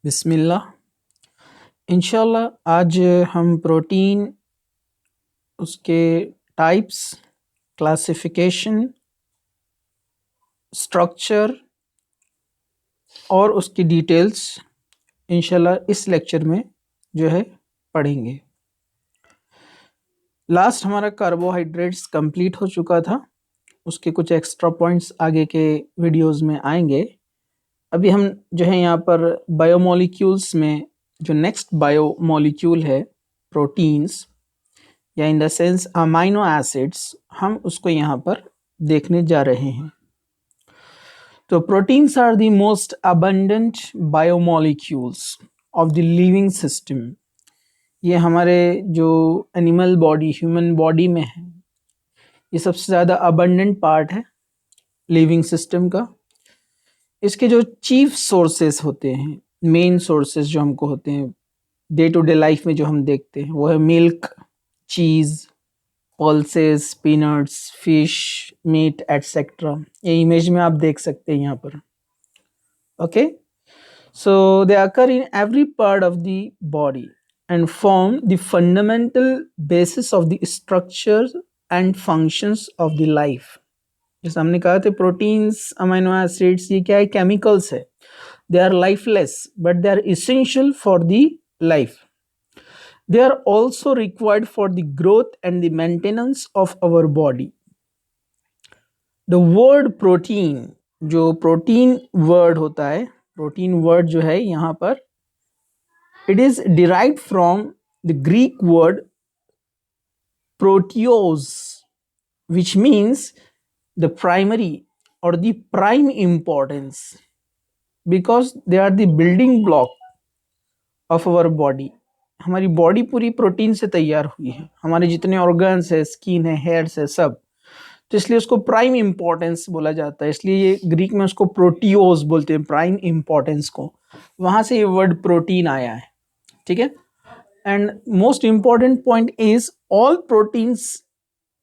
बिस्मिल्लाह। इंशाल्लाह आज हम प्रोटीन, उसके टाइप्स, क्लासिफिकेशन, स्ट्रक्चर और उसकी डिटेल्स इंशाल्लाह इस लेक्चर में जो है पढ़ेंगे। लास्ट हमारा कार्बोहाइड्रेट्स कंप्लीट हो चुका था, उसके कुछ एक्स्ट्रा पॉइंट्स आगे के वीडियोस में आएंगे। अभी हम जो है यहाँ पर बायोमोलिक्यूल्स में जो नेक्स्ट बायोमोलिक्यूल है प्रोटीन्स, या in the sense amino acids, हम उसको यहाँ पर देखने जा रहे हैं। तो proteins are the most abundant biomolecules of the living system. ये हमारे जो एनिमल बॉडी, ह्यूमन बॉडी में है, ये सबसे ज़्यादा अबंडेंट पार्ट है लिविंग सिस्टम का। इसके जो चीफ सोर्सेस होते हैं, मेन सोर्सेस जो हमको होते हैं डे टू डे लाइफ में जो हम देखते हैं, वो है milk, cheese, pulses, peanuts, fish, meat etcetera. ये इमेज में आप देख सकते हैं यहाँ पर। Okay, so they occur in every part of the body and form the fundamental basis of the structure and functions of the life. जैसे हमने कहा था प्रोटीन्स, अमीनो एसिड्स, ये क्या है? केमिकल्स है। They are lifeless but they are essential for the life. They are also required for the growth and the maintenance of our body. The word protein, जो protein word होता है, protein word जो है यहाँ पर, it is derived from the Greek word proteos, which means the primary or the prime importance, because they are the building block of our body. हमारी body पूरी protein से तैयार हुई है, हमारे जितने ऑर्गन्स है, स्किन है, हेयर्स है, सब। तो इसलिए उसको प्राइम इंपॉर्टेंस बोला जाता है, इसलिए ये ग्रीक में उसको प्रोटियोस बोलते हैं, प्राइम इंपॉर्टेंस को। वहां से ये वर्ड प्रोटीन आया है, ठीक है। And most important point is all proteins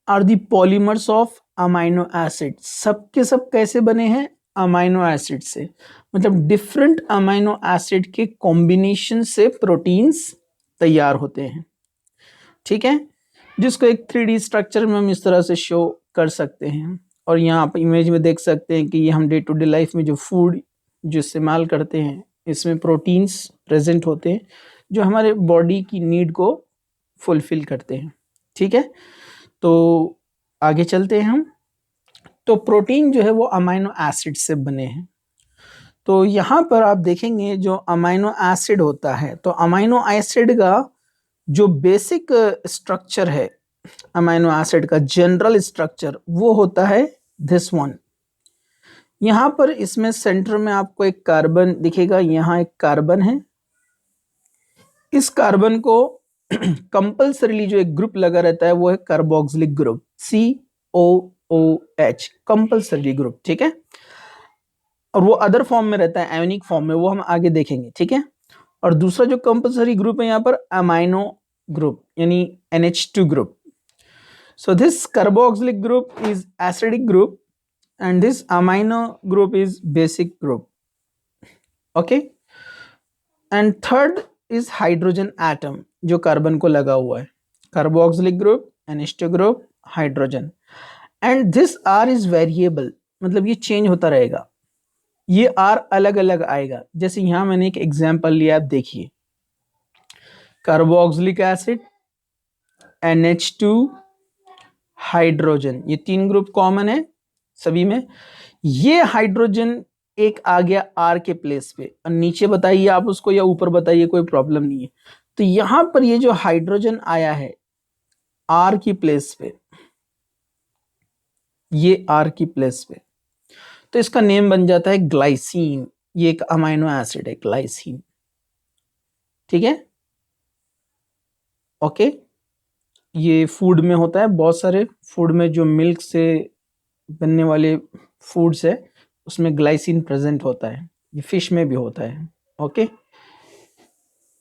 are the polymers of amino acid. सब के सब कैसे बने हैं? अमाइनो एसिड से, मतलब डिफरेंट अमाइनो एसिड के कॉम्बिनेशन से प्रोटीन्स तैयार होते हैं, ठीक है। जिसको एक 3D स्ट्रक्चर में हम इस तरह से शो कर सकते हैं। और यहाँ आप इमेज में देख सकते हैं कि ये हम डे टू डे लाइफ में जो फूड जो इस्तेमाल करते हैं, इसमें प्रोटीन्स प्रेजेंट होते हैं जो हमारे बॉडी की नीड को फुलफिल करते हैं, ठीक है। तो आगे चलते हैं हम। तो प्रोटीन जो है वो अमाइनो एसिड से बने हैं। तो यहाँ पर आप देखेंगे जो अमाइनो एसिड होता है, तो अमाइनो एसिड का जो बेसिक स्ट्रक्चर है, अमाइनो एसिड का जनरल स्ट्रक्चर, वो होता है दिस वन। यहाँ पर इसमें सेंटर में आपको एक कार्बन दिखेगा, यहाँ एक कार्बन है। इस कार्बन को कंपल्सरीली जो एक ग्रुप लगा रहता है वो है carboxylic group, COOH, compulsory group, ठीक है। और वो अदर फॉर्म में रहता है, आयोनिक फॉर्म में, वो हम आगे देखेंगे, ठीक है। और दूसरा जो कंपल्सरी ग्रुप है यहाँ पर अमाइनो ग्रुप, यानी NH2 group. So this carboxylic group is acidic group and this amino group is basic group, okay. And third is hydrogen atom, जो कार्बन को लगा हुआ है, carboxylic group, NH2 group, hydrogen. And this R is variable, मतलब ये change होता रहेगा, ये R अलग अलग आएगा। जैसे यहां मैंने एक एग्जांपल लिया, आप देखिए, कार्बोक्सिलिक एसिड, NH2, हाइड्रोजन, ये तीन ग्रुप कॉमन है सभी में। ये हाइड्रोजन एक आ गया R के प्लेस पे, और नीचे बताइए आप उसको या ऊपर बताइए, कोई प्रॉब्लम नहीं है। तो यहां पर ये जो हाइड्रोजन आया है R की प्लेस पे, ये R की प्लेस पे, तो इसका नेम बन जाता है ग्लाइसीन। ये एक अमाइनो एसिड है, ग्लाइसीन, ठीक है, ओके। ये फूड में होता है, बहुत सारे फूड में, जो मिल्क से बनने वाले फूड्स है उसमें ग्लाइसीन प्रेजेंट होता है, ये फिश में भी होता है, ओके।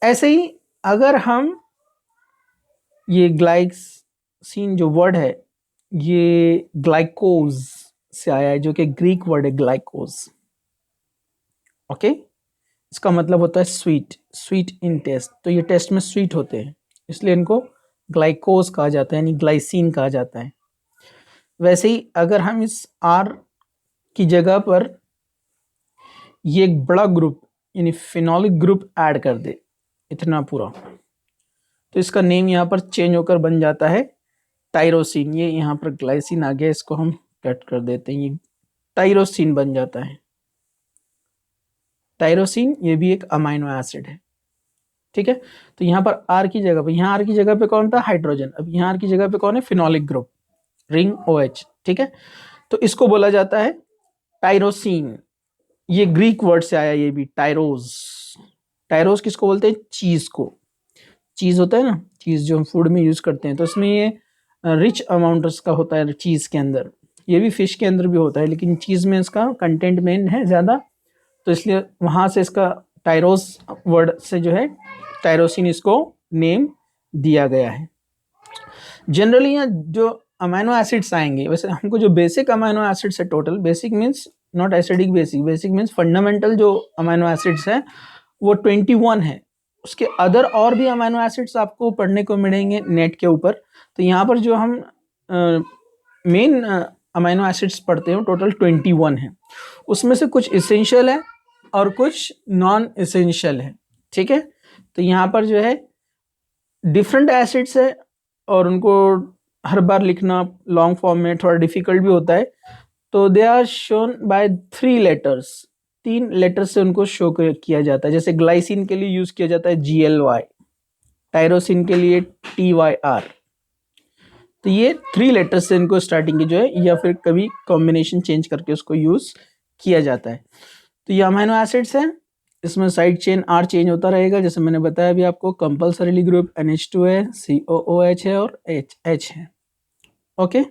ऐसे ही अगर हम ये ग्लाइसीन जो वर्ड है, ये ग्लाइकोज से आया है, जो कि ग्रीक वर्ड है ग्लाइकोज, ओके। इसका मतलब होता है स्वीट, स्वीट इन टेस्ट, तो ये टेस्ट में स्वीट होते हैं, इसलिए इनको ग्लाइकोज कहा जाता है, यानी ग्लाइसिन कहा जाता है। वैसे ही अगर हम इस आर की जगह पर ये एक बड़ा ग्रुप यानी फिनोलिक ग्रुप ऐड कर दे, इतना पूरा, तो इसका नेम यहाँ पर चेंज होकर बन जाता है टायरोसिन। ये यहाँ पर ग्लाइसिन आ गया, इसको हम कट कर देते हैं, ये टायरोसिन बन जाता है। टायरोसिन ये भी एक अमाइनो एसिड है, ठीक है। तो यहाँ पर आर की जगह पर, यहाँ आर की जगह पे कौन था, हाइड्रोजन, अब यहाँ आर की जगह पे कौन है, फिनोलिक ग्रुप, रिंग OH, ठीक है। तो इसको बोला जाता है टायरोसिन। ये ग्रीक वर्ड से आया, ये भी टायरोस। टायरोस किसको बोलते हैं, चीज को। चीज होता है ना, चीज जो हम फूड में यूज करते हैं, तो इसमें ये रिच अमाउंट का होता है चीज के अंदर। ये भी फिश के अंदर भी होता है, लेकिन चीज में इसका कंटेंट मेन है ज्यादा, तो इसलिए वहां से इसका टायरोस वर्ड से जो है टायरोसिन इसको नेम दिया गया है। जनरली यहाँ जो अमाइनो एसिड्स आएंगे, वैसे हमको जो बेसिक अमाइनो एसिड्स है, total basic means not acidic basic, basic means fundamental जो अमाइनो एसिड्स हैं वो 21 है। उसके अदर और भी अमाइनो एसिड्स आपको पढ़ने को मिलेंगे नेट के ऊपर। तो यहाँ पर जो हम मेन अमाइनो एसिड्स पढ़ते हैं टोटल 21 है, उसमें से कुछ इसेंशियल है और कुछ नॉन इसेंशियल है, ठीक है। तो यहाँ पर जो है डिफरेंट एसिड्स है और उनको हर बार लिखना लॉन्ग फॉर्म में थोड़ा डिफिकल्ट भी होता है, तो they are shown by 3 letters, 3 letter से उनको शो किया जाता है। जैसे ग्लाइसिन के लिए यूज किया जाता है GLY, टायरोसिन के लिए TYR। तो ये 3 लेटर से इनको स्टार्टिंग की जो है, या फिर कभी कॉम्बिनेशन चेंज करके उसको यूज किया जाता है। तो ये अमाइनो एसिड्स हैं, इसमें साइड चेन R चेंज होता रहेगा, जैसे मैंने बताया अभी आपको। कंपल्सरीली ग्रुप NH2 है, COOH है और H है, ओके।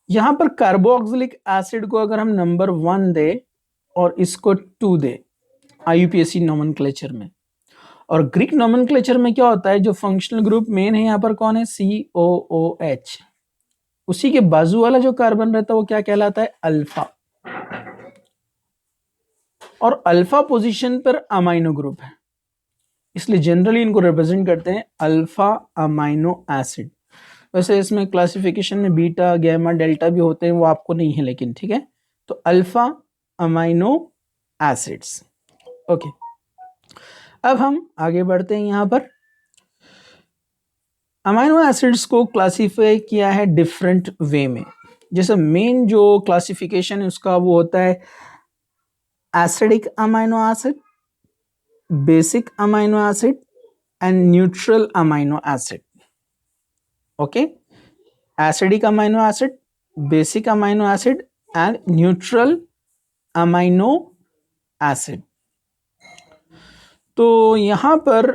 यहाँ पर कार्बोक्सिलिक एसिड को अगर हम नंबर 1 दे और इसको 2 दे IUPAC नोमेनक्लेचर में, और ग्रीक नोमेनक्लेचर में क्या होता है, जो फंक्शनल ग्रुप मेन है यहाँ पर कौन है, COOH, उसी के बाजू वाला जो कार्बन रहता है वो क्या कहलाता है, अल्फा, और अल्फा पोजीशन पर अमाइनो ग्रुप है, इसलिए जनरली इनको रिप्रेजेंट करते हैं अल्फा अमाइनो एसिड। वैसे इसमें क्लासिफिकेशन में बीटा, गैमा, डेल्टा भी होते हैं, वो आपको नहीं है लेकिन, ठीक है। तो अल्फा अमाइनो एसिड्स, ओके। अब हम आगे बढ़ते हैं। यहाँ पर अमाइनो एसिड्स को क्लासिफाई किया है डिफरेंट वे में। जैसे मेन जो क्लासिफिकेशन है उसका वो होता है acidic amino acid, basic amino acid and neutral amino acid, okay. Acidic amino acid, basic amino acid and neutral amino acid. तो यहां पर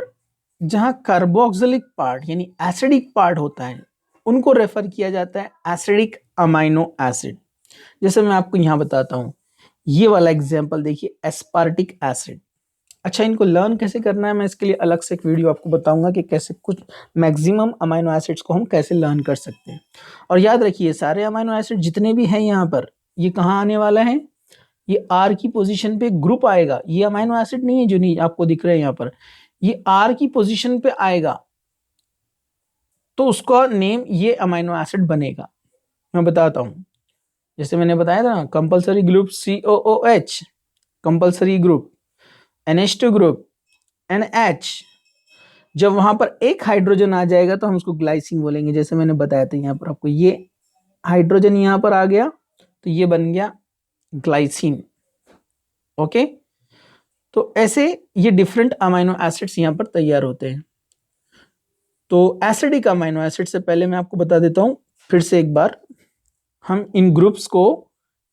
जहां कार्बोक्सिलिक पार्ट यानी एसिडिक पार्ट होता है, उनको रेफर किया जाता है एसिडिक अमाइनो एसिड। जैसे मैं आपको यहां बताता हूं, ये वाला एग्जांपल देखिए, एस्पार्टिक एसिड। अच्छा, इनको लर्न कैसे करना है, मैं इसके लिए अलग से एक वीडियो आपको बताऊंगा कि कैसे कुछ मैक्सिमम अमाइनो एसिड्स को हम कैसे लर्न कर सकते हैं। और याद रखिए, सारे अमाइनो एसिड जितने भी हैं यहाँ पर, ये कहाँ आने वाला है, ये R की पोजीशन पे ग्रुप आएगा। ये अमाइनो एसिड नहीं है जो नहीं आपको दिख रहे हैं यहाँ पर, ये R की पोजीशन पे आएगा, तो उसका नेम ये अमाइनो एसिड बनेगा। मैं बताता हूँ, जैसे मैंने बताया था ना, compulsory group COOH, compulsory group NH2 group NH। जब वहां पर एक हाइड्रोजन आ जाएगा तो हम उसको ग्लाइसिन बोलेंगे। जैसे मैंने बताया था यहाँ पर आपको, ये हाइड्रोजन यहाँ पर आ गया तो ये बन गया ग्लाइसिन, ओके। तो ऐसे ये डिफरेंट अमाइनो एसिड्स यहाँ पर तैयार होते हैं। तो एसिडिक अमाइनो एसिड से पहले मैं आपको बता देता हूँ फिर से एक बार, हम इन ग्रुप्स को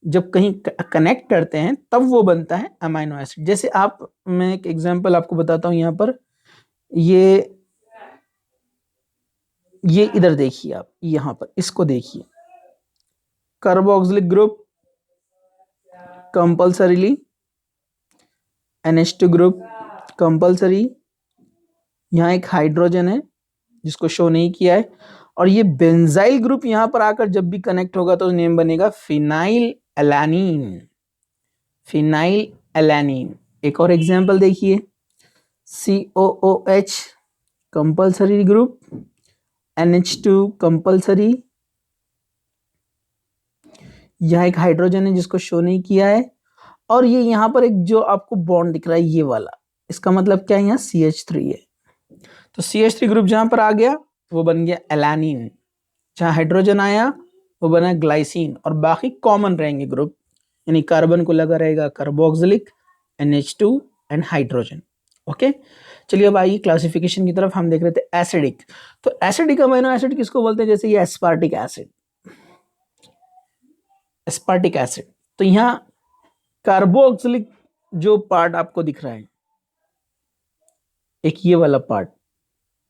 जब कहीं कनेक्ट करते हैं तब वो बनता है अमाइनो एसिड। जैसे आप, मैं एक एग्जांपल आपको बताता हूँ यहाँ पर, ये इधर देखिए आप, यहाँ पर इसको देखिए, carboxylic group compulsorily, NH2 group compulsory, यहाँ एक हाइड्रोजन है जिसको शो नहीं किया है, और ये बेंजाइल ग्रुप यहाँ पर आकर जब भी कनेक्ट होगा तो नेम बनेगा फिनाइल एलानीन। फिनाइल एलानीन एक और एग्जाम्पल देखिए, COOH compulsory group, NH2 compulsory, यह एक हाइड्रोजन है जिसको शो नहीं किया है, और ये यहाँ पर एक जो आपको बॉन्ड दिख रहा है ये वाला, इसका मतलब क्या है, यहाँ CH3 है। तो CH3 ग्रुप जहां पर आ गया वो बन गया एलानिन, जहां हाइड्रोजन आया वो बना ग्लाइसिन, और बाकी कॉमन रहेंगे ग्रुप, यानी कार्बन को लगा रहेगा carboxylic, NH2 and hydrogen. Okay, चलिए अब आइए क्लासिफिकेशन की तरफ, हम देख रहे थे एसिडिक। तो एसिडिक अमीनो एसिड किसको बोलते हैं, जैसे ये एस्पार्टिक एसिड, एस्पार्टिक एसिड। तो यहाँ कार्बोक्सिलिक जो पार्ट आपको दिख रहा है, एक ये वाला पार्ट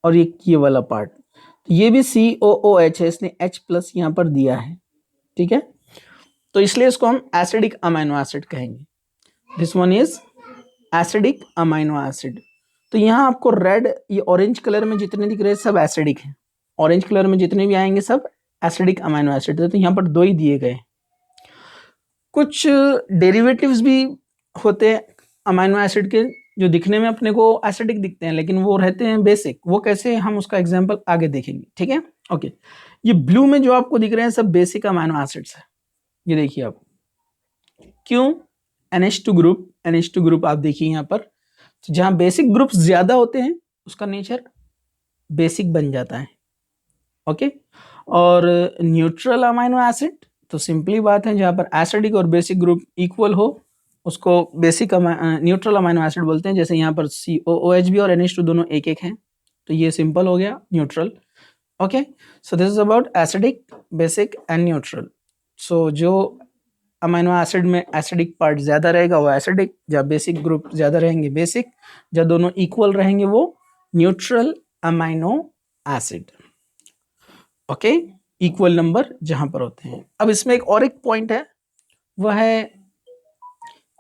और एक ये वाला पार्ट, तो ये भी COOH है, इसने H प्लस यहाँ पर दिया है, ठीक है। तो इसलिए इसको हम एसिडिक अमीनो एसिड कहेंगे। This one is acidic amino acid. तो यहाँ आपको रेड, ये ऑरेंज कलर में जितने दिख रहे हैं सब एसिडिक हैं, ऑरेंज कलर में जितने भी आएंगे सब एसिडिक अमीनो एसिड है। तो यहाँ पर दो ही दिए गए। कुछ डेरिवेटिव्स भी होते हैं अमीनो एसिड के जो दिखने में अपने को एसिडिक दिखते हैं, लेकिन वो रहते हैं बेसिक। वो कैसे, हम उसका एग्जांपल आगे देखेंगे, ठीक है। ओके, ये ब्लू में जो आपको दिख रहे हैं सब बेसिक अमीनो एसिड्स है। ये देखिए आप, क्यों, NH2 ग्रुप आप देखिए यहाँ पर, तो जहां बेसिक ग्रुप्स ज्यादा होते हैं उसका नेचर बेसिक बन जाता है। ओके, और न्यूट्रल अमीनो एसिड, तो सिंपली बात है, जहां पर एसिडिक और बेसिक ग्रुप इक्वल हो उसको बेसिक न्यूट्रल अमीनो एसिड बोलते हैं। जैसे यहाँ पर COOH भी और NH2 दोनों एक एक हैं, तो ये सिंपल हो गया neutral. Okay, so this is about acidic, basic and neutral. So जो अमीनो एसिड में एसिडिक पार्ट ज्यादा रहेगा वो एसिडिक, जहाँ बेसिक ग्रुप ज्यादा रहेंगे बेसिक, जहाँ दोनों इक्वल रहेंगे वो neutral amino acid. Okay, equal number जहां पर होते हैं। अब इसमें एक और एक पॉइंट है, वह है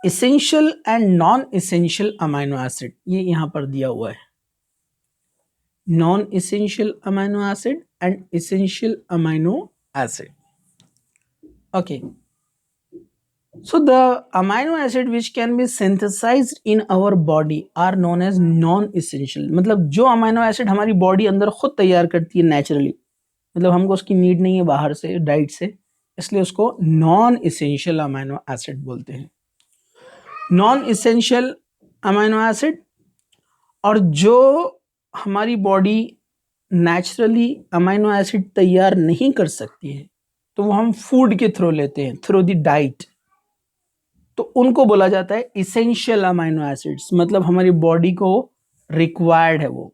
essential and non essential amino acid. ये यहां पर दिया हुआ है, non essential amino acid and essential amino acid. Okay, so the amino acid which can be synthesized in our body are known as non essential। मतलब जो amino acid हमारी body अंदर खुद तैयार करती है नेचुरली, मतलब हमको उसकी नीड नहीं है बाहर से डाइट से, इसलिए उसको नॉन इसेंशियल अमीनो एसिड बोलते हैं। नॉन इसेंशियल अमीनो एसिड, और जो हमारी बॉडी नेचुरली अमीनो एसिड तैयार नहीं कर सकती है, तो वो हम फूड के थ्रू लेते हैं, थ्रू द डाइट, तो उनको बोला जाता है इसेंशियल अमीनो एसिड्स, मतलब हमारी बॉडी को रिक्वायर्ड है वो।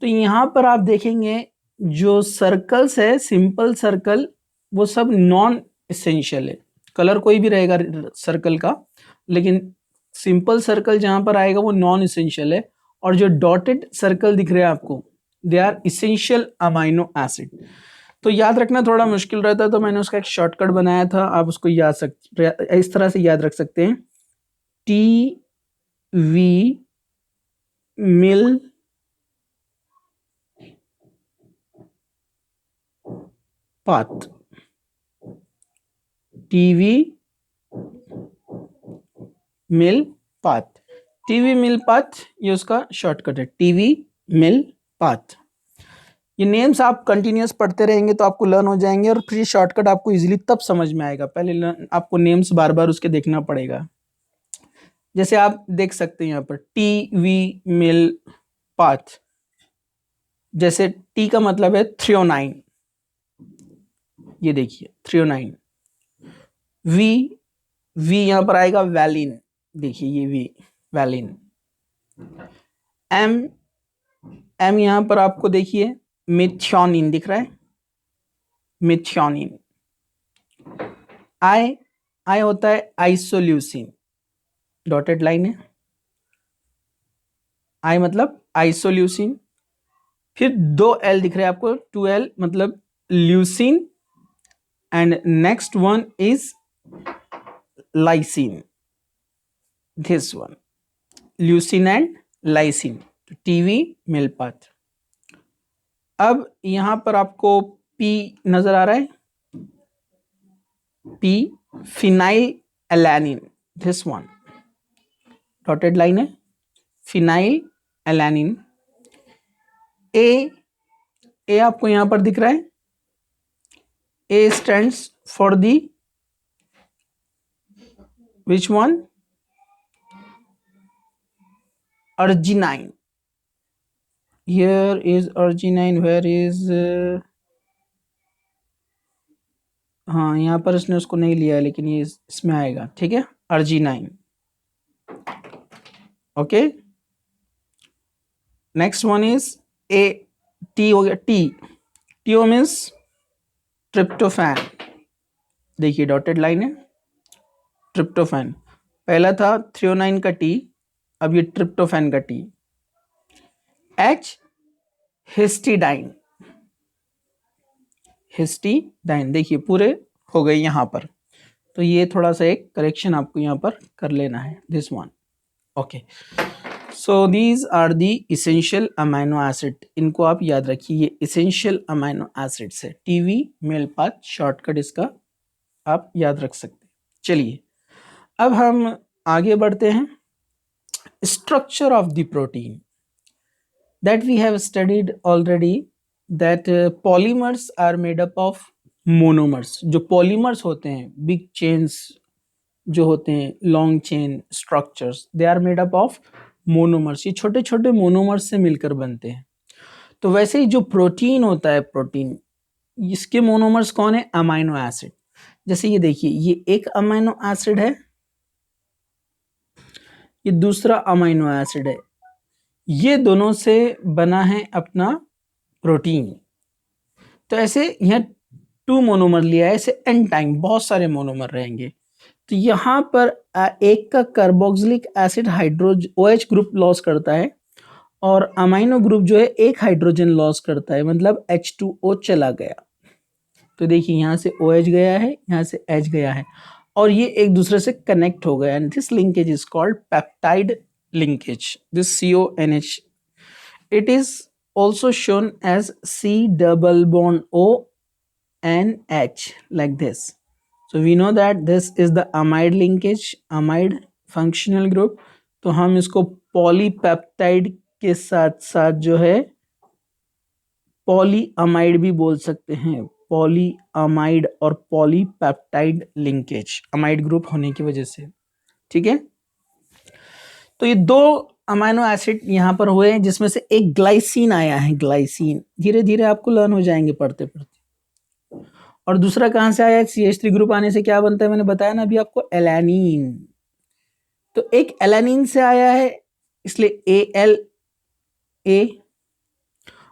तो यहाँ पर आप देखेंगे जो सर्कल्स है, सिंपल सर्कल, वो सब नॉन इसेंशियल है। कलर कोई भी रहेगा सर्कल का, लेकिन सिंपल सर्कल जहां पर आएगा वो नॉन इसेंशियल है, और जो डॉटेड सर्कल दिख रहे हैं आपको, they are essential amino acid. तो याद रखना थोड़ा मुश्किल रहता है, तो मैंने उसका एक शॉर्टकट बनाया था, आप उसको इस तरह से याद रख सकते हैं, TV मिल पाथ, TV मिल पाथ, TV मिल पाथ, ये उसका शॉर्टकट है, TV मिल पाथ। ये नेम्स आप कंटिन्यूस पढ़ते रहेंगे तो आपको लर्न हो जाएंगे, और फिर ये शॉर्टकट आपको इजीली तब समझ में आएगा, पहले आपको नेम्स बार बार उसके देखना पड़ेगा। जैसे आप देख सकते हैं यहाँ पर TV मिल पाथ, जैसे टी का मतलब है थ्रियोनाइन, ये देखिए थ्रियोनाइन। वी यहां पर आएगा वैलिन, देखिए ये वी वैलिन। एम यहां पर आपको देखिए मिथ्योनिन दिख रहा है, मिथ्योनिन। आई होता है आइसोल्यूसिन, डॉटेड लाइन है, आई मतलब आइसोल्यूसिन। फिर 2L दिख रहे हैं आपको, 2L मतलब leucine, and next one is lysine, this one, leucine and lysine. तो TV मिल पाथ। अब यहां पर आपको P नजर आ रहा है, P phenylalanine, this one, dotted line है, फिनाइल एलानिन। ए आपको यहां पर दिख रहा है, A stands for the which one, arginine. Here is arginine, where is, हाँ यहाँ पर इसने उसको नहीं लिया है, लेकिन ये इसमें आएगा, ठीक है, arginine. Okay, next one is A, T हो गया, टीओ मीन्स ट्रिप्टोफैन। देखिए डॉटेड लाइन है, ट्रिप्टोफैन। पहला था थ्रियोनाइन का टी, अब ये ट्रिप्टोफैन का टी। H, histidine, histidine. देखिए पूरे हो गए यहाँ पर, तो ये थोड़ा सा एक करेक्शन आपको यहाँ पर कर लेना है, this one. Okay, so these are the essential amino acid, इनको आप याद रखिए, ये इसेंशियल अमाइनो एसिड है। टीवी मेल पाथ शॉर्टकट इसका आप याद रख सकते हैं। चलिए अब हम आगे बढ़ते हैं। Structure of the protein that we have studied already, that polymers are made up of monomers। जो polymers होते हैं, big chains जो होते हैं, long chain structures, they are made up of monomers। ये छोटे छोटे monomers से मिलकर बनते हैं। तो वैसे ही जो प्रोटीन होता है, प्रोटीन, इसके मोनोमर्स कौन है? Amino acid. जैसे ये देखिए, ये एक अमाइनो एसिड है, ये दूसरा अमाइनो एसिड है, ये दोनों से बना है अपना प्रोटीन। तो ऐसे यहाँ 2 मोनोमर लिया है, ऐसे एन टाइम बहुत सारे मोनोमर रहेंगे। तो यहाँ पर एक का carboxylic acid hydrogen OH group loss करता है, और अमाइनो ग्रुप जो है एक हाइड्रोजन लॉस करता है, मतलब H2O चला गया। तो देखिए यहाँ से OH गया है, यहाँ से H गया है, और ये एक दूसरे से कनेक्ट हो गया। And this linkage is called peptide linkage, this CONH। It is also shown as C double bond O and H, like this। So we know that this is the amide linkage, amide functional group। तो हम इसको polypeptide के साथ साथ जो है polyamide भी बोल सकते हैं। पॉलीअमाइड और पॉलीपेप्टाइड लिंकेज, अमाइड ग्रुप होने की वजह से, ठीक है। तो ये 2 अमाइनो एसिड यहाँ पर हुए हैं, जिसमें से एक ग्लाइसिन आया है, ग्लाइसिन। धीरे धीरे आपको लर्न हो जाएंगे पढ़ते पढ़ते। और दूसरा कहाँ से आया है? CH3 ग्रुप आने से क्या बनता है, मैंने बताया ना अभी आपको, एलानिन। तो एक एलानिन से आया है, इसलिए ALA,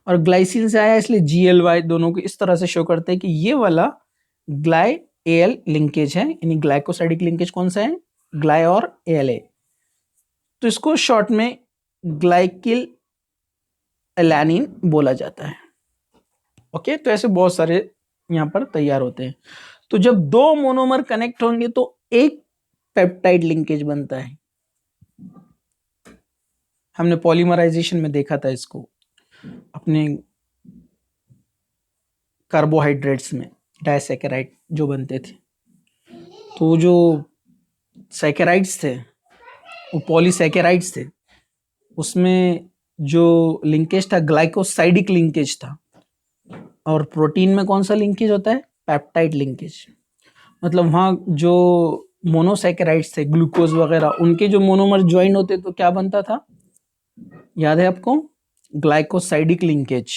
और ग्लाइसिन से आया है, इसलिए GLY। दोनों को इस तरह से शो करते हैं कि ये वाला ग्लाइ AL लिंकेज है, यानी ग्लाइकोसाइडिक लिंकेज कौन सा है? ग्लाइ और ALA। तो इसको शॉर्ट में ग्लाइकिल एलानिन बोला जाता है। ओके, तो ऐसे बहुत सारे यहाँ पर तैयार होते हैं। तो जब 2 मोनोमर कनेक्ट होंगे तो एक पेप्टाइड लिंकेज बनता है। हमने पॉलीमराइजेशन में देखा था इसको अपने कार्बोहाइड्रेट्स में, डाइसैकेराइड जो बनते थे। तो जो सैकेराइड्स थे वो पॉलीसैकेराइड्स थे, उसमें जो लिंकेज था ग्लाइकोसाइडिक लिंकेज था। और प्रोटीन में कौन सा लिंकेज होता है? Peptide linkage. मतलब वहाँ जो मोनोसैकेराइड्स थे, ग्लूकोज वगैरह, उनके जो मोनोमर ज्वाइन होते तो क्या बनता था, याद है आपको? ग्लाइकोसाइडिक लिंकेज,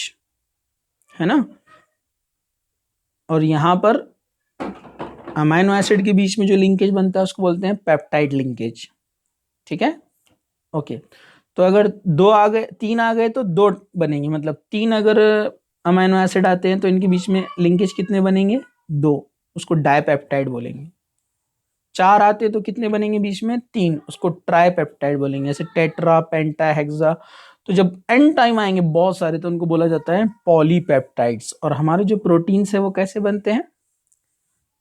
है ना। और यहाँ पर अमाइनो एसिड के बीच में जो लिंकेज बनता है उसको बोलते हैं पेप्टाइड लिंकेज, ठीक है। ओके, तो अगर 2 आ गए, 3 आ गए तो 2 बनेंगे, मतलब 3 अगर अमाइनो एसिड आते हैं तो इनके बीच में लिंकेज कितने बनेंगे? 2, उसको डाइपेप्टाइड बोलेंगे। 4 आते तो कितने बनेंगे बीच में? 3, उसको ट्राइपेप्टाइड बोलेंगे, जैसे टेट्रा, पेंटा, हेक्सा। तो जब एन टाइम आएंगे बहुत सारे तो उनको बोला जाता है पॉलीपेप्टाइड्स। और हमारे जो प्रोटीन्स है वो कैसे बनते हैं?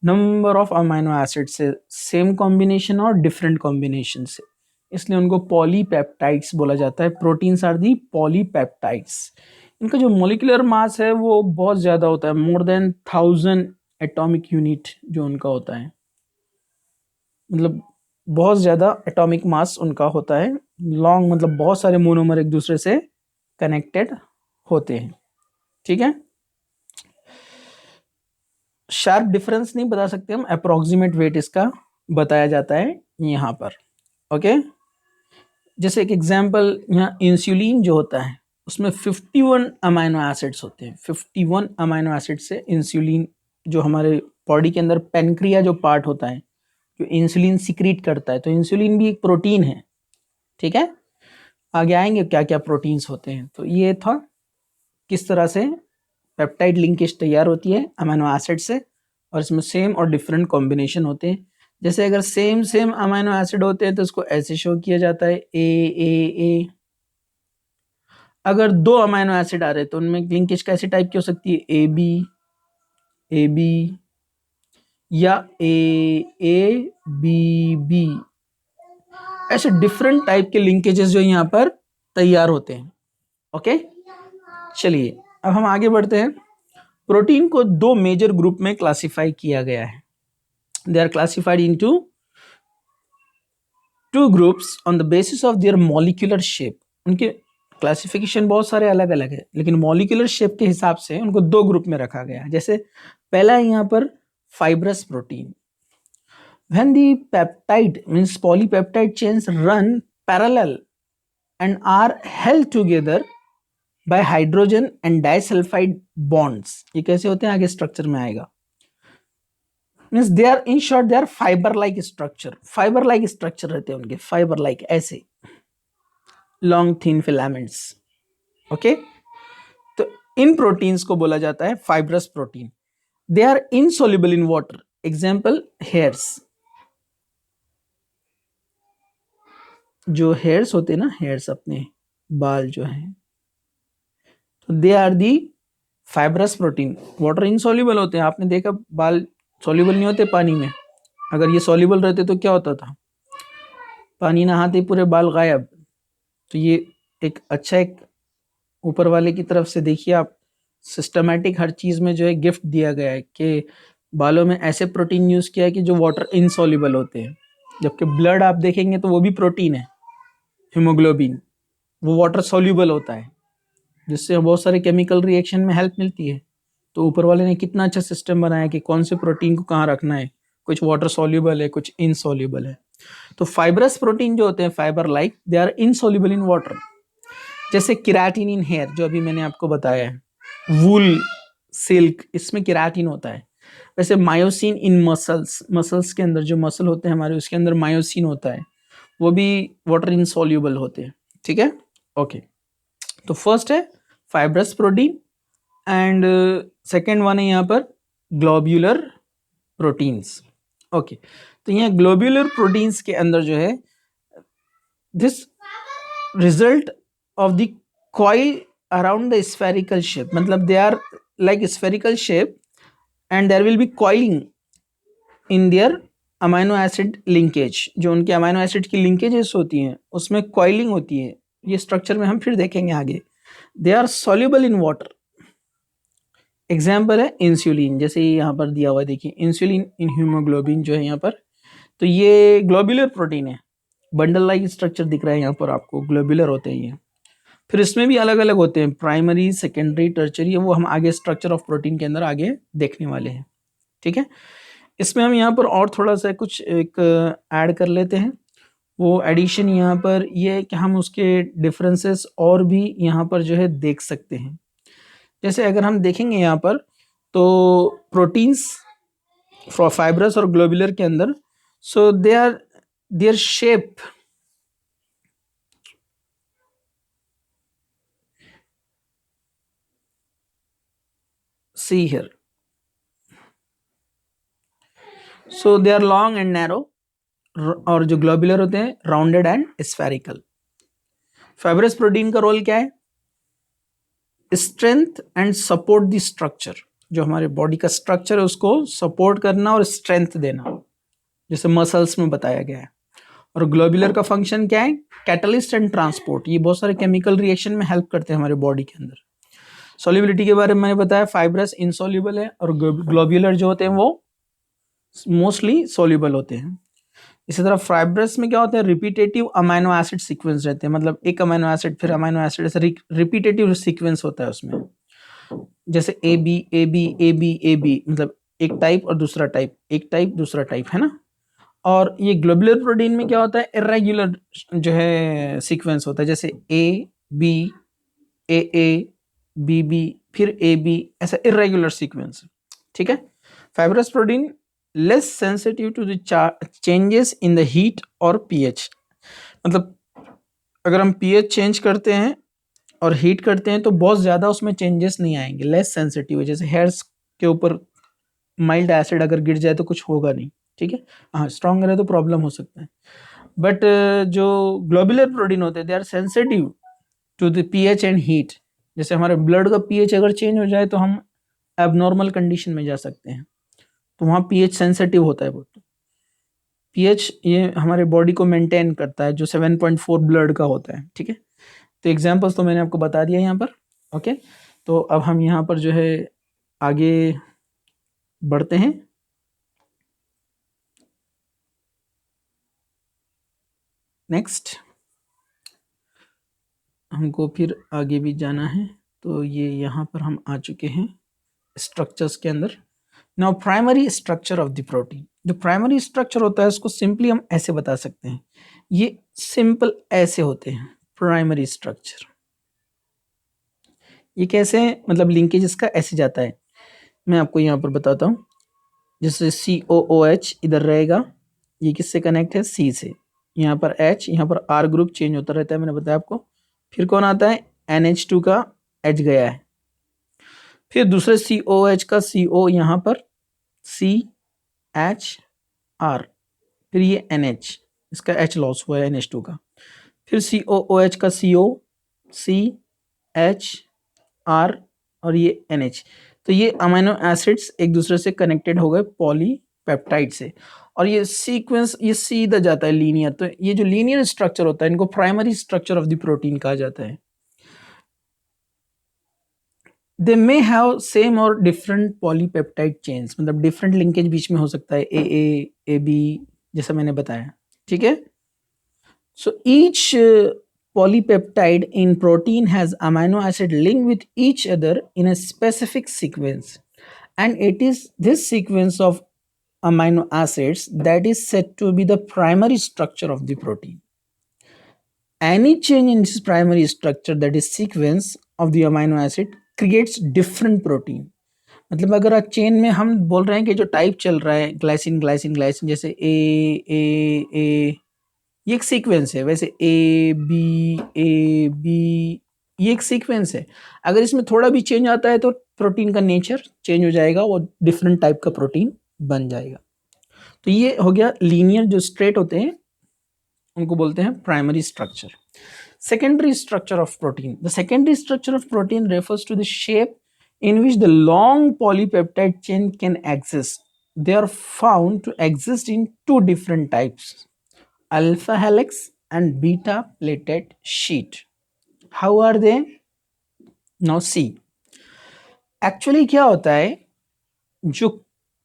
नंबर ऑफ अमाइनो एसिड से, सेम कॉम्बिनेशन और डिफरेंट कॉम्बिनेशन से, इसलिए उनको पॉलीपेप्टाइड्स बोला जाता है। Proteins are the polypeptides. इनका जो मोलिकुलर मास है वो बहुत ज़्यादा होता है, मोर देन 1000 एटॉमिक यूनिट जो उनका होता है। मतलब बहुत ज़्यादा एटॉमिक मास उनका होता है, लॉन्ग मतलब बहुत सारे मोनोमर एक दूसरे से कनेक्टेड होते हैं, ठीक है। शार्प डिफरेंस नहीं बता सकते हम, अप्रोक्सीमेट वेट इसका बताया जाता है यहाँ पर, ओके। जैसे एक एग्जांपल, यहाँ इंसुलिन जो होता है उसमें 51 अमाइनो एसिड्स होते हैं। 51 अमाइनो एसिड से इंसुलिन, जो हमारे बॉडी के अंदर पेनक्रिया जो पार्ट होता है जो इंसुलिन सिक्रीट करता है, तो इंसुलिन भी एक प्रोटीन है, ठीक है। आगे आएंगे क्या क्या प्रोटीन्स होते हैं। तो ये था किस तरह से पेप्टाइड लिंकेज तैयार होती है अमीनो एसिड से, और इसमें सेम और डिफरेंट कॉम्बिनेशन होते हैं। जैसे अगर सेम सेम अमीनो एसिड होते हैं तो इसको ऐसे शो किया जाता है ए। अगर दो अमीनो एसिड आ रहे हैं तो उनमें लिंकेज कैसे टाइप की हो सकती है, ए बी या ए बी। ऐसे डिफरेंट टाइप के लिंकेजेस जो यहाँ पर तैयार होते हैं, ओके। चलिए अब हम आगे बढ़ते हैं। प्रोटीन को दो मेजर ग्रुप में क्लासिफाई किया गया है। They are classified into two groups on the basis of their molecular shape. उनके क्लासिफिकेशन बहुत सारे अलग अलग है, लेकिन मॉलिक्यूलर शेप के हिसाब से उनको दो ग्रुप में रखा गया है। जैसे पहला है यहाँ पर fibrous protein. When the peptide means polypeptide chains run parallel and are held together by hydrogen and disulfide bonds, ये कैसे होते हैं आगे स्ट्रक्चर में आएगा। Means they are in short they are fiber like structure, fiber like structure रहते हैं उनके, फाइबर लाइक ऐसे लॉन्ग थिन फिलामेंट्स, ओके। तो इन प्रोटीन्स को बोला जाता है fibrous protein. They are insoluble in water. Example hairs, जो हेयर्स होते हैं ना, हेयर्स अपने बाल जो हैं, तो they are the fibrous protein. Water insoluble होते हैं, आपने देखा बाल सॉल्युबल नहीं होते पानी में। अगर ये सॉल्युबल रहते तो क्या होता था, पानी नहाते पूरे बाल गायब। तो ये एक अच्छा एक ऊपर वाले की तरफ से देखिए आप, सिस्टमैटिक हर चीज़ में जो है गिफ्ट दिया गया है कि बालों में ऐसे प्रोटीन यूज़ किया है कि जो वाटर इनसॉल्युबल होते हैं। जबकि ब्लड आप देखेंगे तो वो भी प्रोटीन है, हीमोग्लोबिन, वो वाटर सॉल्युबल होता है, जिससे बहुत सारे केमिकल रिएक्शन में हेल्प मिलती है। तो ऊपर वाले ने कितना अच्छा सिस्टम बनाया कि कौन से प्रोटीन को कहाँ रखना है, कुछ वाटर सॉल्युबल है, कुछ इनसॉल्युबल है। तो फाइब्रस प्रोटीन जो होते हैं fiber like, they are insoluble in water. जैसे केराटिन इन हेयर, जो अभी मैंने आपको बताया है, वूल, सिल्क, इसमें केराटिन होता है। वैसे मायोसिन इन मसल्स, मसल्स के अंदर जो मसल होते हैं हमारे, उसके अंदर मायोसिन होता है, वो भी वाटर इनसॉल्युबल होते हैं, ठीक है, ओके। तो फर्स्ट है fibrous protein and second one है यहाँ पर ग्लोब्यूलर प्रोटीन्स, ओके। तो यहाँ ग्लोब्यूलर प्रोटीन्स के अंदर जो है, this result of the coil around the spherical shape, मतलब they are like spherical shape and there will be coiling in their amino acid linkage. जो उनके अमाइनो एसिड की लिंकेजेस होती हैं उसमें कॉइलिंग होती है। ये स्ट्रक्चर में हम फिर देखेंगे आगे। They are soluble in water. Example है इंसुलिन, जैसे यहाँ पर दिया हुआ है, देखिए इंसुलिन इन हीमोग्लोबिन जो है यहाँ पर, तो ये ग्लोब्यूलर प्रोटीन है। बंडल लाइक स्ट्रक्चर दिख रहा है यहाँ पर आपको, ग्लोब्यूलर होते हैं ये। फिर इसमें भी अलग अलग होते हैं, प्राइमरी, सेकेंडरी, टर्चरी, वो हम आगे स्ट्रक्चर ऑफ प्रोटीन के अंदर आगे देखने वाले हैं, ठीक है। इसमें हम यहाँ पर और थोड़ा सा कुछ एक ऐड कर लेते हैं। वो एडिशन यहाँ पर ये है कि हम उसके डिफरेंसेस और भी यहाँ पर जो है देख सकते हैं। जैसे अगर हम देखेंगे यहाँ पर, तो प्रोटीन्स फाइब्रस और ग्लोबुलर के अंदर, so they are their shape see here, so they are long and narrow, और जो ग्लोबुलर होते हैं rounded and spherical. Fibrous protein का रोल क्या है, strength and support the structure. जो हमारे बॉडी का स्ट्रक्चर है उसको सपोर्ट करना और स्ट्रेंथ देना, जैसे मसल्स में बताया गया है। और ग्लोबुलर का फंक्शन क्या है, कैटलिस्ट एंड ट्रांसपोर्ट। ये बहुत सारे केमिकल रिएक्शन में हेल्प करते हैं हमारे बॉडी के अंदर। सॉल्युबिलिटी के बारे में मैंने बताया, फाइब्रस इनसॉल्युबल है और ग्लोबुलर जो होते हैं वो मोस्टली सॉल्युबल होते हैं। इसी तरह फाइब्रस में क्या होता है, रिपीटेटिव अमाइनो एसिड सीक्वेंस रहते हैं, मतलब एक अमाइनो एसिड फिर अमाइनो एसिड, ऐसे रिपीटेटिव सीक्वेंस होता है उसमें, जैसे A B A B A B A B, मतलब एक टाइप और दूसरा टाइप, एक टाइप दूसरा टाइप, है ना। और ये ग्लोबुलर प्रोटीन में क्या होता है, इरेगुलर जो है सीक्वेंस होता है, जैसे बी ए बी बी फिर ए बी, ऐसा इरेगुलर सीक्वेंस, ठीक है। Fibrous protein less sensitive to the changes in the heat और पीएच, मतलब अगर हम पीएच चेंज करते हैं और हीट करते हैं तो बहुत ज़्यादा उसमें चेंजेस नहीं आएंगे, लेस सेंसिटिव है, जैसे हेयर्स के ऊपर माइल्ड एसिड अगर गिर जाए तो कुछ होगा नहीं, ठीक है। हाँ, स्ट्रॉन्ग रहे तो प्रॉब्लम हो सकता है, बट जो ग्लोबुलर प्रोटीन होते हैं they are sensitive to the pH and heat, जैसे हमारे ब्लड का पीएच अगर चेंज हो जाए तो हम एबनॉर्मल कंडीशन में जा सकते हैं, तो वहाँ पीएच सेंसिटिव होता है बहुत। पीएच ये हमारे बॉडी को मेंटेन करता है, जो 7.4 ब्लड का होता है, ठीक है। तो एग्जांपल्स तो मैंने आपको बता दिया यहाँ पर, ओके। तो अब हम यहाँ पर जो है आगे बढ़ते हैं। नेक्स्ट हमको फिर आगे भी जाना है, तो ये यहाँ पर हम आ चुके हैं स्ट्रक्चर्स के अंदर। Now primary structure of the protein, जो प्राइमरी स्ट्रक्चर होता है उसको सिंपली हम ऐसे बता सकते हैं, ये सिंपल ऐसे होते हैं प्राइमरी स्ट्रक्चर। ये कैसे है, मतलब लिंकेज इसका ऐसे जाता है, मैं आपको यहाँ पर बताता हूँ। जैसे COOH इधर रहेगा, ये किससे कनेक्ट है, C से, यहाँ पर H, यहाँ पर R ग्रुप चेंज होता रहता है, मैंने बताया आपको। फिर कौन आता है, NH2 का H गया है, फिर दूसरे COH का CO यहाँ पर CHR, फिर ये NH, इसका H लॉस हुआ है NH2 का, फिर COOH का CO CHR और ये NH। तो ये अमीनो एसिड्स एक दूसरे से कनेक्टेड हो गए पॉलीपेप्टाइड से, और ये सीक्वेंस ये सीधा जाता है लीनियर। तो ये जो लीनियर स्ट्रक्चर होता है इनको primary structure of the protein कहा जाता है। दे मे हैव सेम और डिफरेंट पॉलीपेप्टाइड चेन्स, मतलब डिफरेंट लिंकेज बीच में हो सकता है, ए बी, जैसा मैंने बताया, ठीक है। So each polypeptide in protein has amino acid linked with each other in a specific sequence, and it is this sequence of amino acids that is said to be the primary structure of the protein. Any change in this primary structure, that is sequence of the amino acid, creates different protein. मतलब अगर आप chain में हम बोल रहे हैं कि जो टाइप चल रहा है ग्लाइसिन ग्लाइसिन ग्लाइसिन, जैसे ए, ये एक सीक्वेंस है, वैसे ए बी ये एक सीक्वेंस है। अगर इसमें थोड़ा भी चेंज आता है तो प्रोटीन का नेचर चेंज हो जाएगा, वो डिफरेंट टाइप का प्रोटीन बन जाएगा। तो ये हो गया लीनियर, जो स्ट्रेट होते हैं उनको बोलते हैं primary structure. Secondary structure of protein, the secondary structure of protein refers to the shape in which the long polypeptide chain can exist. They are found to exist in two different types, alpha helix and beta plated sheet. How are they? Now see, actually क्या होता है, जो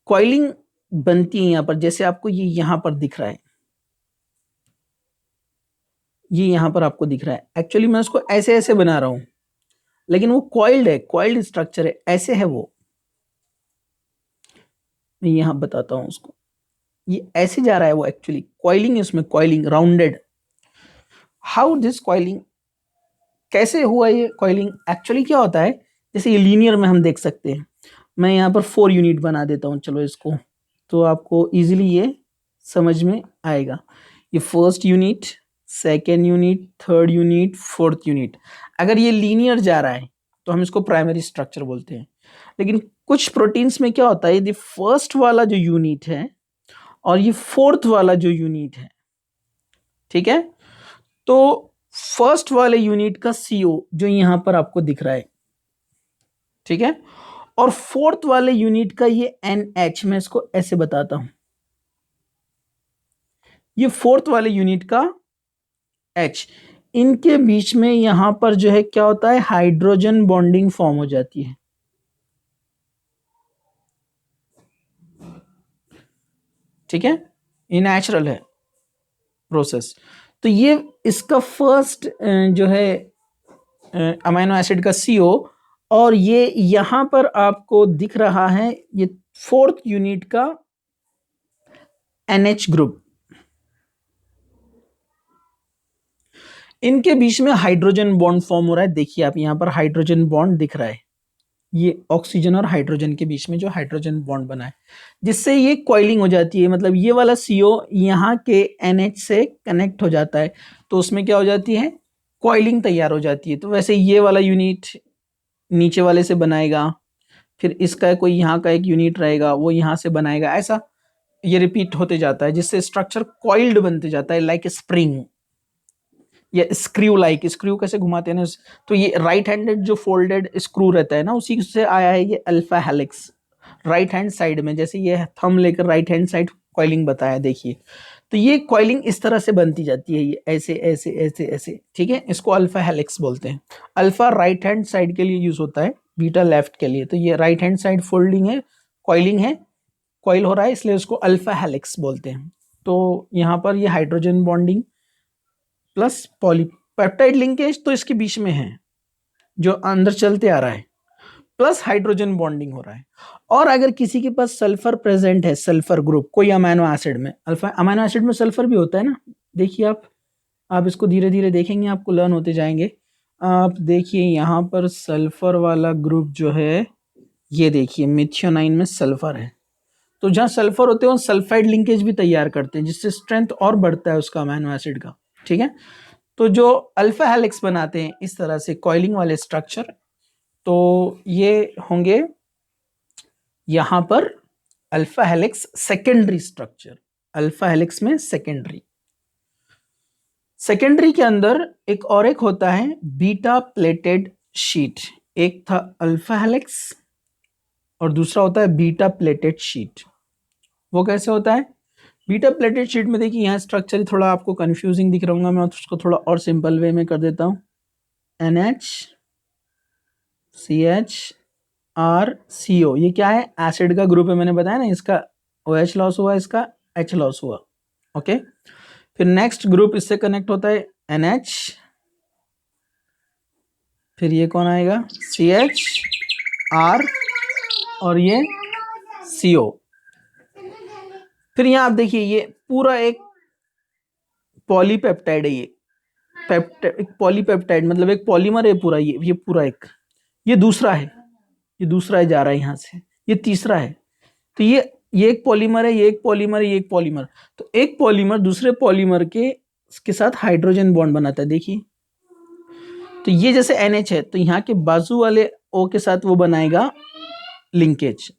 coiling बनती है यहाँ पर, जैसे आपको ये यहाँ पर दिख रहा है, ये यहाँ पर आपको दिख रहा है, एक्चुअली मैं उसको ऐसे ऐसे बना रहा हूँ, लेकिन वो कॉइल्ड है, कॉइल्ड स्ट्रक्चर है, ऐसे है वो। मैं यहाँ बताता हूँ उसको, ये ऐसे जा रहा है, वो एक्चुअली कॉइलिंग है उसमें, coiling rounded. How this coiling, कैसे हुआ ये कॉइलिंग, एक्चुअली क्या होता है, जैसे ये लीनियर में हम देख सकते हैं, मैं यहाँ पर 4 यूनिट बना देता हूँ, चलो इसको, तो आपको इजीली ये समझ में आएगा। ये first unit, second unit, third unit, fourth unit. अगर ये लीनियर जा रहा है तो हम इसको प्राइमरी स्ट्रक्चर बोलते हैं। लेकिन कुछ प्रोटीन्स में क्या होता है, यदि फर्स्ट वाला जो यूनिट है और ये फोर्थ वाला जो यूनिट है, ठीक है, तो फर्स्ट वाले यूनिट का CO जो यहां पर आपको दिख रहा है, ठीक है, और फोर्थ वाले यूनिट का ये NH, मैं इसको ऐसे बताता हूं, ये फोर्थ वाले यूनिट का H, इनके बीच में यहां पर जो है क्या होता है, हाइड्रोजन बॉन्डिंग फॉर्म हो जाती है, ठीक है, ये नेचुरल है। प्रोसेस। तो ये इसका फर्स्ट जो है अमीनो एसिड का CO, और ये यहां पर आपको दिख रहा है ये फोर्थ यूनिट का NH ग्रुप। इनके बीच में हाइड्रोजन बॉन्ड फॉर्म हो रहा है। देखिए आप यहां पर हाइड्रोजन बॉन्ड दिख रहा है, ये ऑक्सीजन और हाइड्रोजन के बीच में जो हाइड्रोजन बॉन्ड बना है, जिससे ये कॉइलिंग हो जाती है। मतलब ये वाला CO यहाँ के NH से कनेक्ट हो जाता है, तो उसमें क्या हो जाती है, कॉइलिंग तैयार हो जाती है। तो वैसे ये वाला यूनिट नीचे वाले से बनाएगा, फिर इसका कोई यहाँ का एक यूनिट रहेगा वो यहाँ से बनाएगा, ऐसा ये रिपीट होते जाता है, जिससे स्ट्रक्चर कॉइल्ड बनते जाता है, लाइक स्प्रिंग या स्क्रू। लाइक स्क्रू कैसे घुमाते हैं ना, तो ये राइट हैंडेड जो फोल्डेड स्क्रू रहता है ना, उसी से आया है ये alpha helix. Right hand side में जैसे ये थंब लेकर राइट हैंड साइड कॉइलिंग बताया, देखिए। तो ये कॉइलिंग इस तरह से बनती जाती है, ये ऐसे ऐसे ऐसे ऐसे, ठीक है। इसको अल्फा हेलिक्स बोलते हैं। अल्फा राइट हैंड साइड के लिए यूज होता है, बीटा लेफ्ट के लिए। तो ये राइट हैंड साइड फोल्डिंग है, कॉइलिंग है, कॉइल हो रहा है, इसलिए उसको अल्फा हेलिक्स बोलते हैं। तो यहाँ पर ये hydrogen bonding plus polypeptide linkage तो इसके बीच में है जो अंदर चलते आ रहा है, प्लस हाइड्रोजन बॉन्डिंग हो रहा है। और अगर किसी के पास सल्फर प्रेजेंट है, सल्फर ग्रुप कोई अमीनो एसिड में, अल्फा अमीनो एसिड में सल्फर भी होता है ना, देखिए आप इसको धीरे धीरे देखेंगे, आपको लर्न होते जाएंगे। आप देखिए यहाँ पर सल्फर वाला ग्रुप जो है, ये देखिए मिथियोनाइन में सल्फर है। तो जहाँ सल्फर होते हैं वहाँ सल्फाइड लिंकेज भी तैयार करते हैं, जिससे स्ट्रेंथ और बढ़ता है उसका अमीनो एसिड का, ठीक है। तो जो अल्फा हेलिक्स बनाते हैं इस तरह से कॉइलिंग वाले स्ट्रक्चर, तो ये होंगे यहां पर alpha helix secondary structure. Alpha helix में सेकेंडरी के अंदर एक होता है बीटा प्लेटेड शीट। एक था अल्फा हेलिक्स और दूसरा होता है बीटा प्लेटेड शीट। वो कैसे होता है? बीटा प्लेटेड शीट में देखिए यहाँ स्ट्रक्चर थोड़ा आपको कंफ्यूजिंग दिख रहा होगा, मैं उसको थोड़ा और सिंपल वे में कर देता हूँ। NH CH RCO, ये क्या है? एसिड का ग्रुप है, मैंने बताया ना, इसका OH लॉस हुआ, इसका H लॉस हुआ, ओके। फिर नेक्स्ट ग्रुप इससे कनेक्ट होता है NH, फिर ये कौन आएगा? CH R और ये CO। फिर यहाँ आप देखिए ये पूरा एक पॉलीपेप्टाइड है, ये एक पॉलीपेप्टाइड मतलब एक पॉलीमर है पूरा, ये पूरा एक, ये दूसरा है, ये दूसरा है जा रहा है यहाँ से, ये तीसरा है। तो ये एक पॉलीमर है, ये एक पॉलीमर है, ये एक पॉलीमर। तो एक पॉलीमर दूसरे पॉलीमर के साथ हाइड्रोजन बॉन्ड बनाता है, देखिए। तो ये जैसे NH है, तो यहाँ के बाजू वाले O के साथ वो बनाएगा लिंकेज,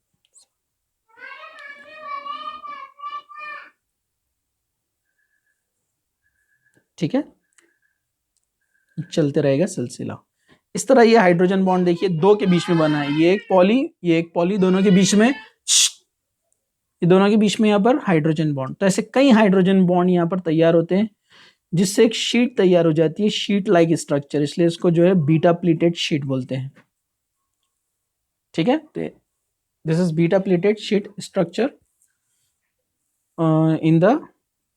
ठीक है। चलते रहेगा सिलसिला इस तरह। ये हाइड्रोजन बॉन्ड देखिए दो के बीच में बना है, ये एक पॉली, ये एक पॉली, दोनों के बीच में, ये दोनों के बीच में यहाँ पर हाइड्रोजन बॉन्ड। तो ऐसे कई हाइड्रोजन बॉन्ड यहाँ पर तैयार होते हैं, जिससे एक शीट तैयार हो जाती है, शीट लाइक स्ट्रक्चर, इसलिए इसको जो है बीटा प्लेटेड शीट बोलते हैं, ठीक है। This is beta pleated sheet structure in the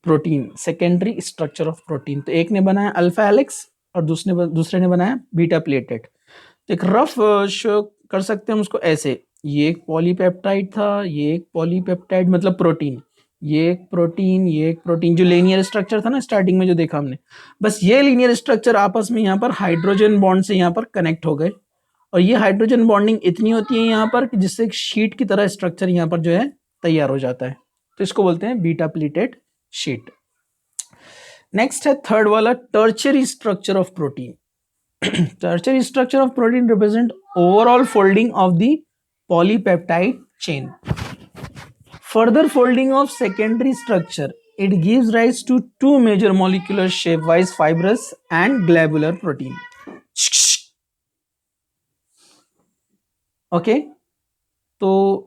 protein, secondary structure of protein. तो एक ने बनाया अल्फा हेलिक्स और दूसरे ने बनाया बीटा प्लेटेड। तो एक रफ शो कर सकते हैं हम उसको ऐसे, ये एक पॉलीपेप्टाइड था, ये एक पॉलीपेप्टाइड मतलब प्रोटीन, ये एक प्रोटीन, ये एक प्रोटीन, जो लीनियर स्ट्रक्चर था ना स्टार्टिंग में जो देखा हमने, बस ये लीनियर स्ट्रक्चर आपस में यहाँ पर हाइड्रोजन बॉन्ड से यहाँ पर कनेक्ट हो गए। और ये हाइड्रोजन बॉन्डिंग इतनी होती है यहाँ पर कि जिससे एक शीट की तरह स्ट्रक्चर यहाँ पर जो है तैयार हो जाता है। तो इसको बोलते हैं बीटा प्लेटेड शीट। नेक्स्ट है थर्ड वाला, tertiary structure of protein. Tertiary structure of protein represent overall folding of the polypeptide chain. Further folding of secondary structure, it gives rise to two major molecular shape-wise fibrous and globular protein. Okay, तो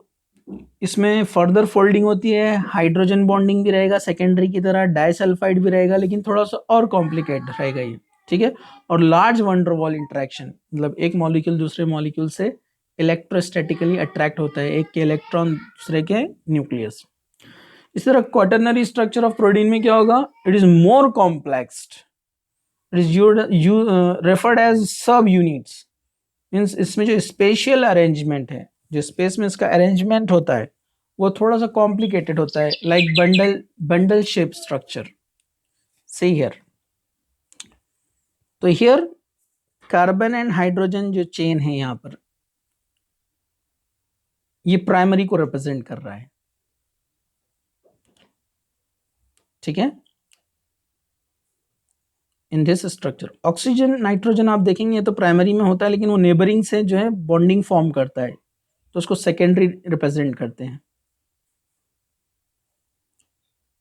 इसमें further folding होती है, hydrogen bonding भी रहेगा secondary की तरह, disulphide भी रहेगा, लेकिन थोड़ा सा और कॉम्प्लिकेट रहेगा ये, ठीक है। और लार्ज वंडरवॉल इंटरेक्शन, मतलब एक मॉलिक्यूल दूसरे मॉलिक्यूल से इलेक्ट्रोस्टैटिकली अट्रैक्ट होता है, एक के इलेक्ट्रॉन दूसरे के न्यूक्लियस। इस तरह क्वाटरनरी स्ट्रक्चर ऑफ प्रोटीन में क्या होगा, it is more complexed, it is you referred as subunits, means इसमें जो स्पेशियल अरेंजमेंट है, जो स्पेस में इसका अरेंजमेंट होता है वो थोड़ा सा कॉम्प्लिकेटेड होता है, like bundle shape structure. See here, तो हियर कार्बन एंड हाइड्रोजन जो चेन है यहां पर, ये प्राइमरी को रिप्रेजेंट कर रहा है, ठीक है। In this structure oxygen nitrogen आप देखेंगे तो प्राइमरी में होता है, लेकिन वो नेबरिंग से जो है बॉन्डिंग फॉर्म करता है, तो उसको सेकेंडरी रिप्रेजेंट करते हैं।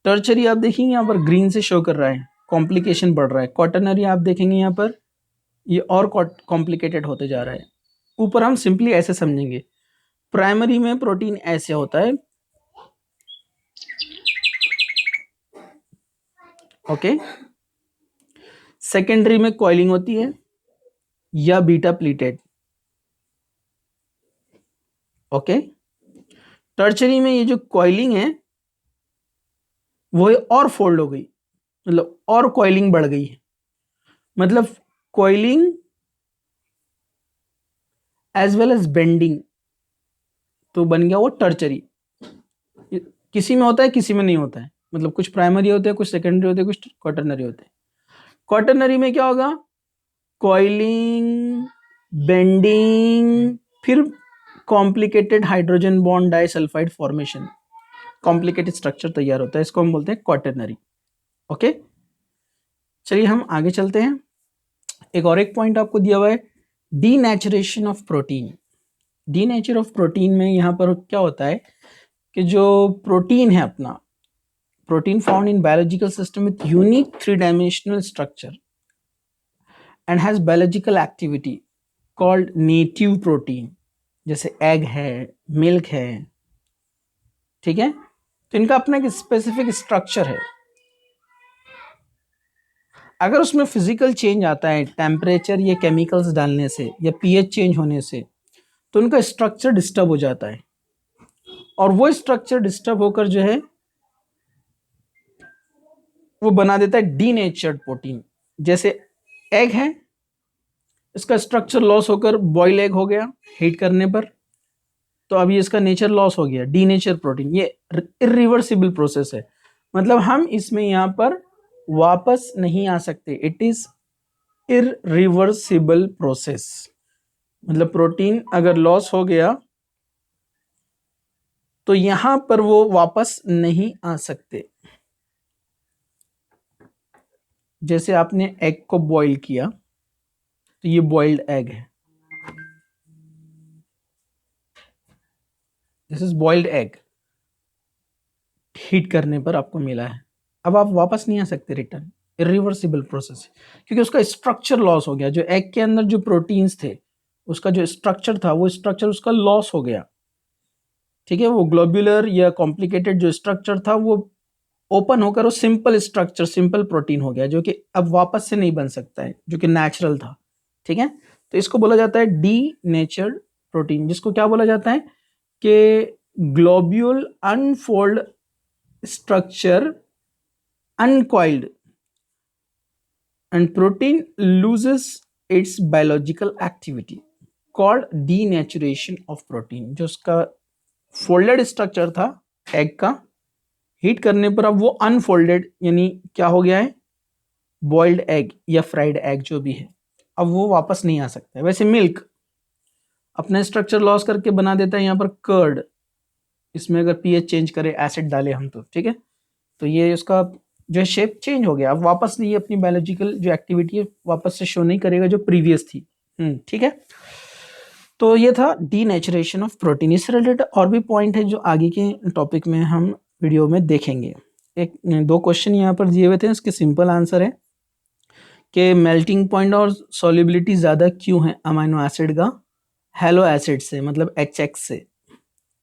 टर्चरी आप देखेंगे यहाँ पर ग्रीन से शो कर रहा है, कॉम्प्लिकेशन बढ़ रहा है। क्वाटरनरी आप देखेंगे यहाँ पर ये और कॉम्प्लिकेटेड होते जा रहा है। ऊपर हम सिंपली ऐसे समझेंगे, प्राइमरी में प्रोटीन ऐसे होता है, ओके। सेकेंडरी में कॉइलिंग होती है या बीटा प्लीटेड, ओके। टर्चरी में ये जो कॉइलिंग है वो और फोल्ड हो गई, मतलब और कॉइलिंग बढ़ गई है, मतलब coiling as well as bending, तो बन गया वो टर्चरी। किसी में होता है किसी में नहीं होता है, मतलब कुछ प्राइमरी होते हैं, कुछ सेकेंडरी होते हैं, कुछ क्वाटरनरी होते हैं। क्वाटरनरी में क्या होगा, कॉइलिंग, बेंडिंग, फिर complicated hydrogen bond disulphide formation, complicated structure तैयार होता है, इसको हम बोलते हैं क्वाटरनरी, ओके। चलिए हम आगे चलते हैं। एक पॉइंट आपको दिया हुआ है, denaturation of protein. Denature of protein में यहाँ पर क्या होता है कि जो प्रोटीन है अपना, protein found in biological system with unique 3 dimensional structure and has biological activity called native protein, जैसे एग है, मिल्क है, ठीक है। तो इनका अपना एक स्पेसिफिक स्ट्रक्चर है। अगर उसमें फिजिकल चेंज आता है टेम्परेचर या केमिकल्स डालने से या पीएच चेंज होने से, तो उनका स्ट्रक्चर डिस्टर्ब हो जाता है, और वो स्ट्रक्चर डिस्टर्ब होकर जो है वो बना देता है डीनेचर्ड प्रोटीन। जैसे एग है, इसका स्ट्रक्चर लॉस होकर बॉयल एग हो गया हीट करने पर, तो अभी इसका नेचर लॉस हो गया, डीनेचर प्रोटीन। ये इरिवर्सिबल प्रोसेस है, मतलब हम इसमें यहां पर वापस नहीं आ सकते, इट इज इरिवर्सिबल प्रोसेस। मतलब प्रोटीन अगर लॉस हो गया तो यहां पर वो वापस नहीं आ सकते। जैसे आपने एग को बॉईल किया, तो ये बॉइल्ड एग है, this is boiled egg, heat करने पर आपको मिला है, अब आप वापस नहीं आ सकते रिटर्न, इरिवर्सिबल प्रोसेस, क्योंकि उसका स्ट्रक्चर लॉस हो गया। जो एग के अंदर जो प्रोटीन्स थे उसका जो स्ट्रक्चर था वो स्ट्रक्चर उसका लॉस हो गया, ठीक है। वो ग्लोब्यूलर या कॉम्प्लिकेटेड जो स्ट्रक्चर था वो ओपन होकर वो सिंपल स्ट्रक्चर, सिंपल प्रोटीन हो गया, जो कि अब वापस से नहीं बन सकता है, जो कि नेचुरल था, ठीक है। तो इसको बोला जाता है डी नेचर्ड प्रोटीन, जिसको क्या बोला जाता है कि globule unfold structure uncoiled and protein loses its biological activity called denaturation of protein। जो उसका फोल्डेड स्ट्रक्चर था एग का, हीट करने पर अब वो अनफोल्डेड यानी क्या हो गया है, बॉइल्ड एग या फ्राइड एग जो भी है, अब वो वापस नहीं आ सकता है। वैसे मिल्क अपना स्ट्रक्चर लॉस करके बना देता है यहाँ पर कर्ड, इसमें अगर पीएच चेंज करे, एसिड डाले हम तो, ठीक है। तो ये उसका जो शेप चेंज हो गया, अब वापस नहीं अपनी बायोलॉजिकल जो एक्टिविटी है वापस से शो नहीं करेगा जो प्रीवियस थी, ठीक है। तो ये था डीनेचुरेशन ऑफ प्रोटीन। इससे रिलेटेड और भी पॉइंट है जो आगे के टॉपिक में हम वीडियो में देखेंगे। एक 2 क्वेश्चन यहाँ पर दिए हुए थे, इसके सिंपल आंसर है कि मेल्टिंग पॉइंट और सॉल्युबिलिटी ज़्यादा क्यों है अमाइनो एसिड का हेलो एसिड से, मतलब HX से।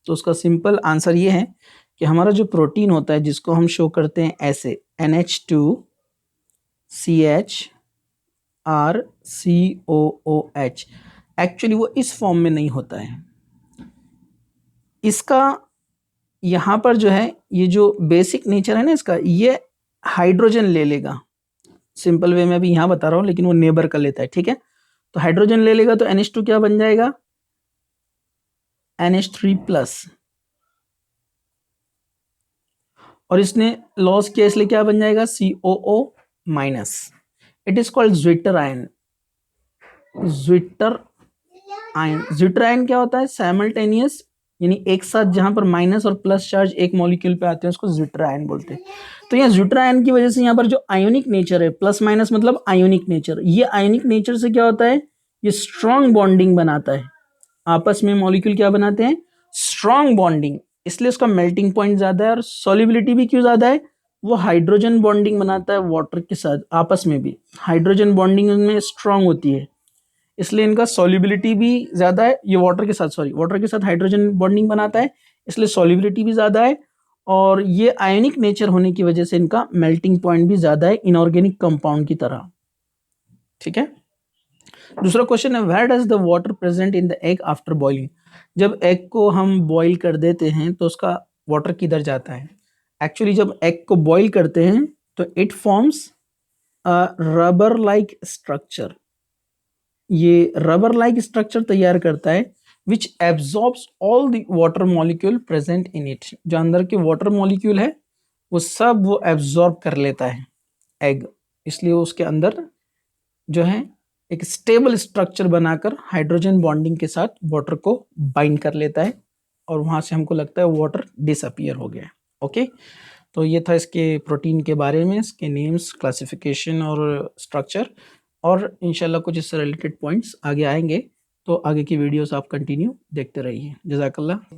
तो उसका सिंपल आंसर ये है कि हमारा जो प्रोटीन होता है जिसको हम शो करते हैं ऐसे NH2CHRCOOH, एक्चुअली वो इस फॉर्म में नहीं होता है। इसका यहाँ पर जो है ये जो बेसिक नेचर है ना इसका, ये हाइड्रोजन ले लेगा। सिंपल वे में अभी यहाँ बता रहा हूँ, लेकिन वो नेबर का लेता है, ठीक है। तो हाइड्रोजन ले लेगा तो NH2 क्या बन जाएगा, NH3+। और इसने लॉस किया इसलिए क्या बन जाएगा, COO-। It is called zwitter ion. Zwitter ion, zwitter ion क्या होता है, साइमल्टेनियस, यानी एक साथ जहां पर माइनस और प्लस चार्ज एक मॉलिक्यूल पे आते हैं उसको ज्विटर आयन बोलते हैं। तो यहाँ ज्विटर आयन की वजह से यहाँ पर जो आयोनिक नेचर है, प्लस माइनस मतलब आयोनिक नेचर, ये आयोनिक नेचर से क्या होता है, ये स्ट्रॉन्ग बॉन्डिंग बनाता है। आपस में मॉलिक्यूल क्या बनाते हैं, स्ट्रॉन्ग बॉन्डिंग, इसलिए उसका मेल्टिंग पॉइंट ज्यादा है। और सॉल्युबिलिटी भी क्यों ज्यादा है, वो हाइड्रोजन बॉन्डिंग बनाता है वाटर के साथ, आपस में भी हाइड्रोजन बॉन्डिंग में स्ट्रांग होती है, इसलिए इनका सॉल्युबिलिटी भी ज्यादा है। ये वाटर के साथ, सॉरी, वाटर के साथ हाइड्रोजन बॉन्डिंग बनाता है, इसलिए सॉल्युबिलिटी भी ज्यादा है। और ये आयनिक नेचर होने की वजह से इनका मेल्टिंग पॉइंट भी ज्यादा है, इनऑर्गेनिक कंपाउंड की तरह, ठीक है। दूसरा क्वेश्चन है, where does the water present in the egg after boiling. जब एग को हम बॉईल कर देते हैं तो उसका वाटर किधर जाता है। एक्चुअली जब एग को बॉईल करते हैं तो it forms a rubber like structure. ये रबर लाइक स्ट्रक्चर तैयार करता है which absorbs all the water molecule present in it. जो अंदर के वाटर मॉलिक्यूल है वो सब वो एब्जॉर्ब कर लेता है एग, इसलिए उसके अंदर जो है एक स्टेबल स्ट्रक्चर बनाकर हाइड्रोजन बॉन्डिंग के साथ वाटर को बाइंड कर लेता है, और वहां से हमको लगता है वाटर डिसअपियर हो गया। ओके, तो ये था इसके प्रोटीन के बारे में, इसके नेम्स, क्लासिफिकेशन और स्ट्रक्चर। और इंशाल्लाह कुछ इससे रिलेटेड पॉइंट्स आगे आएंगे, तो आगे की वीडियोस आप कंटिन्यू देखते रहिए। जज़ाकल्लाह।